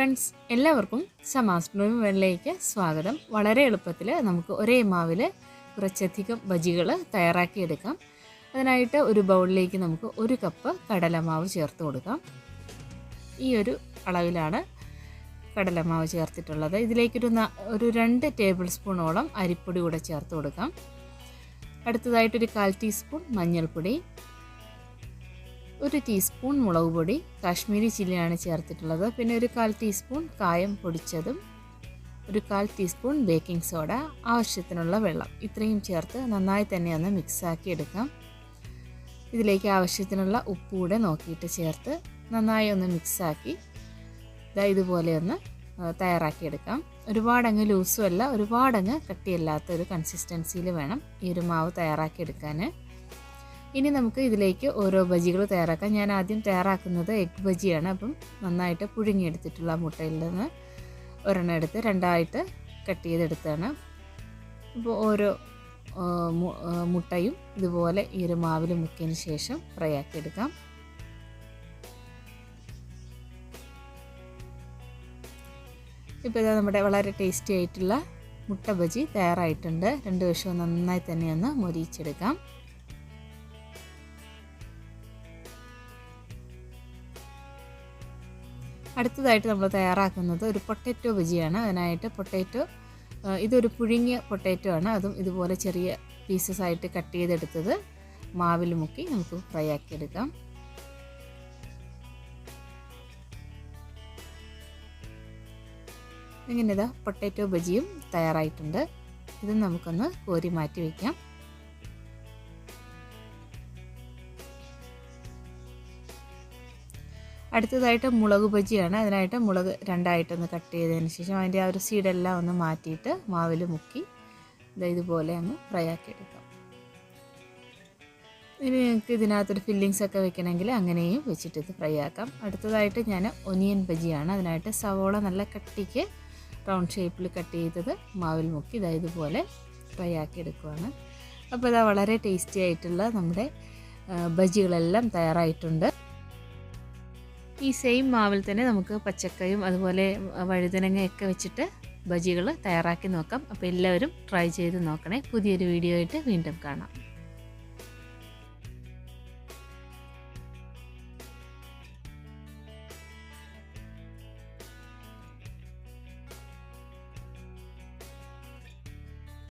Friends, എല്ലാവർക്കും സമാസ് ബ്ലൂമിലേക്ക് സ്വാഗതം. വളരെ എളുപ്പത്തിൽ നമുക്ക് ഒരേ മാവിൽ കുറച്ചധികം ബജികൾ തയ്യാറാക്കിയെടുക്കാം. അതിനായിട്ട് ഒരു ബൗളിലേക്ക് നമുക്ക് 1 കപ്പ് കടലമാവ് ചേർത്ത് കൊടുക്കാം. ഈ ഒരു അളവിലാണ് കടലമാവ് ചേർത്തിട്ടുള്ളത്. ഇതിലേക്കൊരു 2 ടേബിൾ സ്പൂണോളം അരിപ്പൊടി കൂടെ ചേർത്ത് കൊടുക്കാം. അടുത്തതായിട്ടൊരു 1/4 ടീസ്പൂൺ മഞ്ഞൾപ്പൊടി, 1 ടീസ്പൂൺ മുളക് പൊടി, കാശ്മീരി ചില്ലിയാണ് ചേർത്തിട്ടുള്ളത്. പിന്നെ ഒരു 1/4 ടീസ്പൂൺ കായം പൊടിച്ചതും, ഒരു 1/4 ടീസ്പൂൺ ബേക്കിംഗ് സോഡ, ആവശ്യത്തിനുള്ള വെള്ളം, ഇത്രയും ചേർത്ത് നന്നായി തന്നെ ഒന്ന് മിക്സാക്കി എടുക്കാം. ഇതിലേക്ക് ആവശ്യത്തിനുള്ള ഉപ്പ് കൂടെ നോക്കിയിട്ട് ചേർത്ത് നന്നായി ഒന്ന് മിക്സാക്കി ഇതുപോലെ ഒന്ന് തയ്യാറാക്കിയെടുക്കാം. ഒരുപാടങ്ങ് ലൂസും അല്ല, ഒരുപാടങ്ങ് കട്ടിയല്ലാത്ത ഒരു കൺസിസ്റ്റൻസിയിൽ വേണം ഈ ഒരു മാവ് തയ്യാറാക്കിയെടുക്കാൻ. ഇനി നമുക്ക് ഇതിലേക്ക് ഓരോ ബജികൾ തയ്യാറാക്കാം. ഞാൻ ആദ്യം തയ്യാറാക്കുന്നത് എഗ് ബജിയാണ്. അപ്പം നന്നായിട്ട് പുഴുങ്ങിയെടുത്തിട്ടുള്ള മുട്ടയിൽ നിന്ന് ഒരെണ്ണം എടുത്ത് 2ആയിട്ട് കട്ട് ചെയ്തെടുത്താണ്. അപ്പോൾ ഓരോ മുട്ടയും ഇതുപോലെ ഈ ഒരു മാവിൽ മുക്കിയതിന് ശേഷം ഫ്രൈ ആക്കിയെടുക്കാം. ഇപ്പോൾ ഇത് നമ്മുടെ വളരെ ടേസ്റ്റി ആയിട്ടുള്ള മുട്ട ബജി തയ്യാറായിട്ടുണ്ട്. 2 വശവും നന്നായി തന്നെ ഒന്ന് മൊരിയിച്ചെടുക്കാം. അടുത്തതായിട്ട് നമ്മൾ തയ്യാറാക്കുന്നത് ഒരു പൊട്ടാറ്റോ ബജിയാണ്. അതിനായിട്ട് ഇതൊരു പുഴുങ്ങിയ പൊട്ടാറ്റോ ആണ്. അതും ഇതുപോലെ ചെറിയ പീസസ് ആയിട്ട് കട്ട് ചെയ്തെടുത്തത് മാവിൽ മുക്കി നമുക്ക് ഫ്രൈ ആക്കിയെടുക്കാം. ഇങ്ങനെ പൊട്ടാറ്റോ ബജിയും തയ്യാറായിട്ടുണ്ട്. ഇത് നമുക്കൊന്ന് കോരി മാറ്റി വയ്ക്കാം. അടുത്തതായിട്ട് മുളക് ബജിയാണ്. അതിനായിട്ട് മുളക് 2ആയിട്ടൊന്ന് കട്ട് ചെയ്തതിന് ശേഷം അതിൻ്റെ ആ ഒരു സീഡെല്ലാം ഒന്ന് മാറ്റിയിട്ട് മാവിൽ മുക്കി ഇതുപോലെ അങ്ങ് ഫ്രൈ ആക്കിയെടുക്കാം. ഇനി നിങ്ങൾക്ക് ഇതിനകത്തൊരു ഫില്ലിങ്സ് ഒക്കെ വെക്കണമെങ്കിൽ അങ്ങനെയും വെച്ചിട്ട് ഇത് ഫ്രൈ ആക്കാം. അടുത്തതായിട്ട് ഞാൻ ഒനിയൻ ബജിയാണ്. അതിനായിട്ട് സവോള നല്ല കട്ടിക്ക് റൗണ്ട് ഷേപ്പിൽ കട്ട് ചെയ്തത് മാവിൽ മുക്കി ഇതുപോലെ ഫ്രൈ ആക്കിയെടുക്കുകയാണ്. അപ്പോൾ വളരെ ടേസ്റ്റി ആയിട്ടുള്ള നമ്മുടെ ബജികളെല്ലാം തയ്യാറായിട്ടുണ്ട്. ഈ സെയിം മാവിൽ തന്നെ നമുക്ക് പച്ചക്കയും അതുപോലെ വഴുതനങ്ങയൊക്കെ വെച്ചിട്ട് ബജികൾ തയ്യാറാക്കി നോക്കാം. അപ്പോൾ എല്ലാവരും ട്രൈ ചെയ്ത് നോക്കണേ. പുതിയൊരു വീഡിയോ ആയിട്ട് വീണ്ടും കാണാം.